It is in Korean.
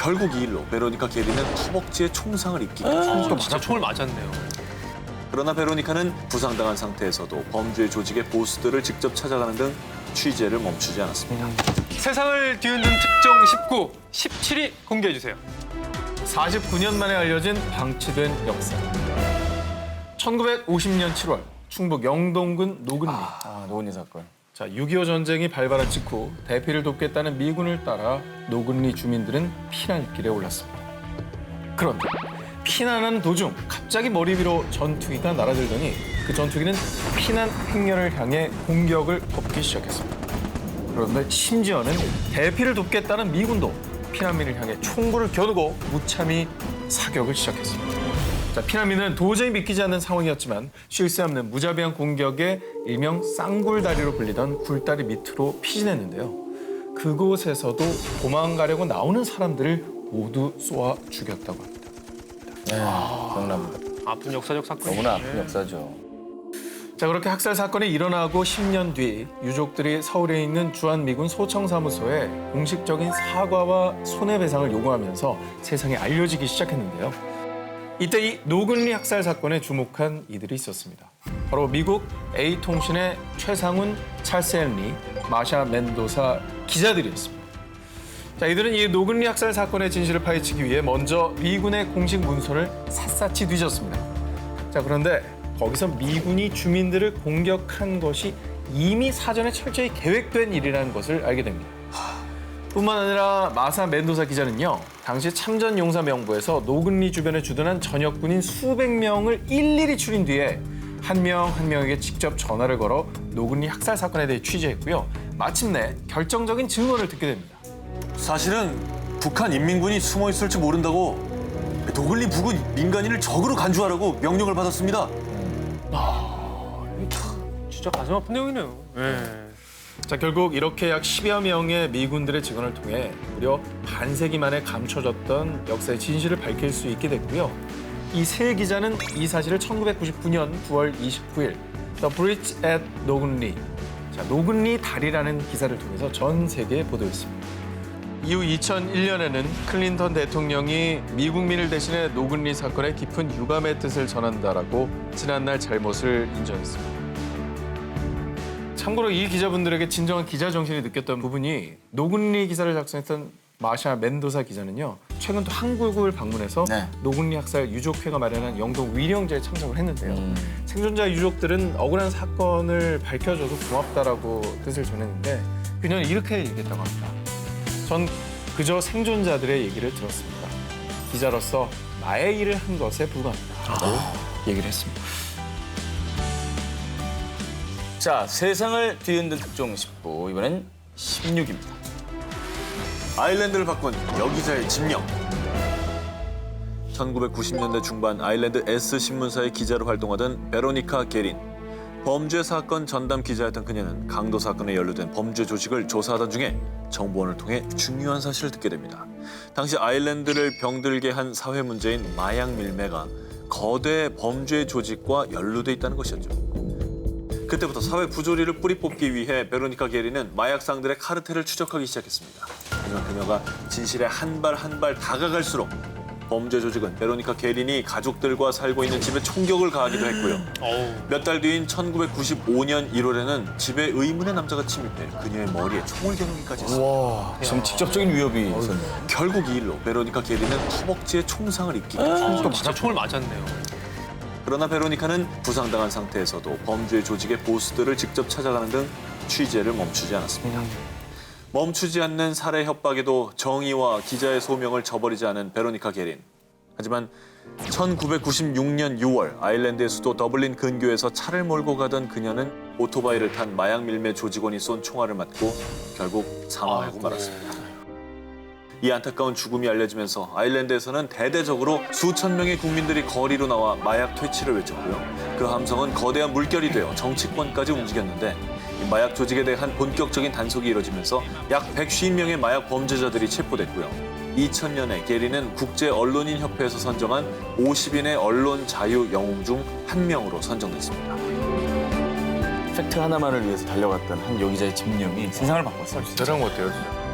결국 이 일로 베로니카 게리는 허벅지에 총상을 입게 또 됐죠. 진짜 총을 맞았네요. 그러나 베로니카는 부상당한 상태에서도 범죄 조직의 보스들을 직접 찾아가는 등 취재를 멈추지 않았습니다. 세상을 뒤흔든 특종 19, 17위 공개해 주세요. 49년 만에 알려진 방치된 역사. 1950년 7월 충북 영동군 노근리. 노은희 사건. 자, 6.25 전쟁이 발발한 직후 대피를 돕겠다는 미군을 따라 노근리 주민들은 피난길에 올랐습니다. 그런데 피난하는 도중 갑자기 머리 위로 전투기가 날아들더니 그 전투기는 피난 행렬을 향해 공격을 퍼붓기 시작했습니다. 그런데 심지어는 대피를 돕겠다는 미군도 피난민을 향해 총구를 겨누고 무참히 사격을 시작했습니다. 자, 피난민은 도저히 믿기지 않는 상황이었지만 쉴 새 없는 무자비한 공격에 일명 쌍굴다리로 불리던 굴다리 밑으로 피신했는데요. 그곳에서도 도망가려고 나오는 사람들을 모두 쏘아 죽였다고 합니다. 기억납니다. 아픈 역사적 사건. 너무나 아픈 역사죠. 자, 그렇게 학살 사건이 일어나고 10년 뒤 유족들이 서울에 있는 주한미군 소청사무소에 공식적인 사과와 손해배상을 요구하면서 세상에 알려지기 시작했는데요. 이때 이 노근리 학살 사건에 주목한 이들이 있었습니다. 바로 미국 A통신의 최상훈, 찰스 헨리, 마샤 멘도사 기자들이었습니다. 자, 이들은 이 노근리 학살 사건의 진실을 파헤치기 위해 먼저 미군의 공식 문서를 샅샅이 뒤졌습니다. 자, 그런데 거기서 미군이 주민들을 공격한 것이 이미 사전에 철저히 계획된 일이라는 것을 알게 됩니다. 뿐만 아니라 마사 멘도사 기자는요, 당시 참전용사 명부에서 노근리 주변에 주둔한 전역군인 수백 명을 일일이 추린 뒤에 한 명 한 명에게 직접 전화를 걸어 노근리 학살 사건에 대해 취재했고요. 마침내 결정적인 증언을 듣게 됩니다. 사실은 북한 인민군이 숨어 있을 줄 모른다고 노근리 부근 민간인을 적으로 간주하라고 명령을 받았습니다. 진짜 가슴 아픈 내용이네요. 자, 결국 이렇게 약 10여 명의 미군들의 증언을 통해 무려 반세기 만에 감춰졌던 역사의 진실을 밝힐 수 있게 됐고요. 이 세 기자는 이 사실을 1999년 9월 29일 The Bridge at 노근리, 자, 노근리 다리라는 기사를 통해서 전 세계에 보도했습니다. 이후 2001년에는 클린턴 대통령이 미국민을 대신해 노근리 사건의 깊은 유감의 뜻을 전한다라고 지난날 잘못을 인정했습니다. 참고로 이 기자분들에게 진정한 기자 정신이 느꼈던 부분이 노근리 기사를 작성했던 마샤 멘도사 기자는요, 최근 또 한국을 방문해서 노근리 학살 유족회가 마련한 영동 위령제에 참석을 했는데요. 생존자 유족들은 억울한 사건을 밝혀줘서 고맙다라고 뜻을 전했는데 그녀는 이렇게 얘기했다고 합니다. 전 그저 생존자들의 얘기를 들었습니다. 기자로서 나의 일을 한 것에 불과합니다라고 얘기를 했습니다. 자, 세상을 뒤흔든 특종 19, 이번엔 16입니다. 아일랜드를 바꾼 여기자의 집념. 1990년대 중반 아일랜드 S신문사의 기자로 활동하던 베로니카 게린. 범죄 사건 전담 기자였던 그녀는 강도 사건에 연루된 범죄 조직을 조사하던 중에 정보원을 통해 중요한 사실을 듣게 됩니다. 당시 아일랜드를 병들게 한 사회 문제인 마약 밀매가 거대 범죄 조직과 연루돼 있다는 것이었죠. 그때부터 사회 부조리를 뿌리 뽑기 위해 베로니카 게리는 마약상들의 카르텔을 추적하기 시작했습니다. 하지만 그녀가 진실에 한 발 한 발 다가갈수록 범죄 조직은 베로니카 게린이 가족들과 살고 있는 집에 총격을 가하기도 했고요. 몇 달 뒤인 1995년 1월에는 집에 의문의 남자가 침입해 그녀의 머리에 총을 겨누기까지 했습니다. 와, 지금 직접적인 위협이 있었네요. 결국 이 일로 베로니카 게리는 허벅지에 총상을 입게 됐죠. 또 진짜 총을 맞았네요. 그러나 베로니카는 부상당한 상태에서도 범죄 조직의 보스들을 직접 찾아가는 등 취재를 멈추지 않았습니다. 멈추지 않는 살해 협박에도 정의와 기자의 소명을 저버리지 않은 베로니카 게린. 하지만 1996년 6월 아일랜드의 수도 더블린 근교에서 차를 몰고 가던 그녀는 오토바이를 탄 마약 밀매 조직원이 쏜 총알을 맞고 결국 사망하고 말았습니다. 이 안타까운 죽음이 알려지면서 아일랜드에서는 대대적으로 수천 명의 국민들이 거리로 나와 마약 퇴치를 외쳤고요. 그 함성은 거대한 물결이 되어 정치권까지 움직였는데 이 마약 조직에 대한 본격적인 단속이 이뤄지면서 약 150명의 마약 범죄자들이 체포됐고요. 2000년에 게리는 국제언론인협회에서 선정한 50인의 언론 자유 영웅 중 한 명으로 선정됐습니다. 팩트 하나만을 위해서 달려갔던 한 여기자의 집념이 세상을 바꿨어요. 대단한 것 같아요, 진짜.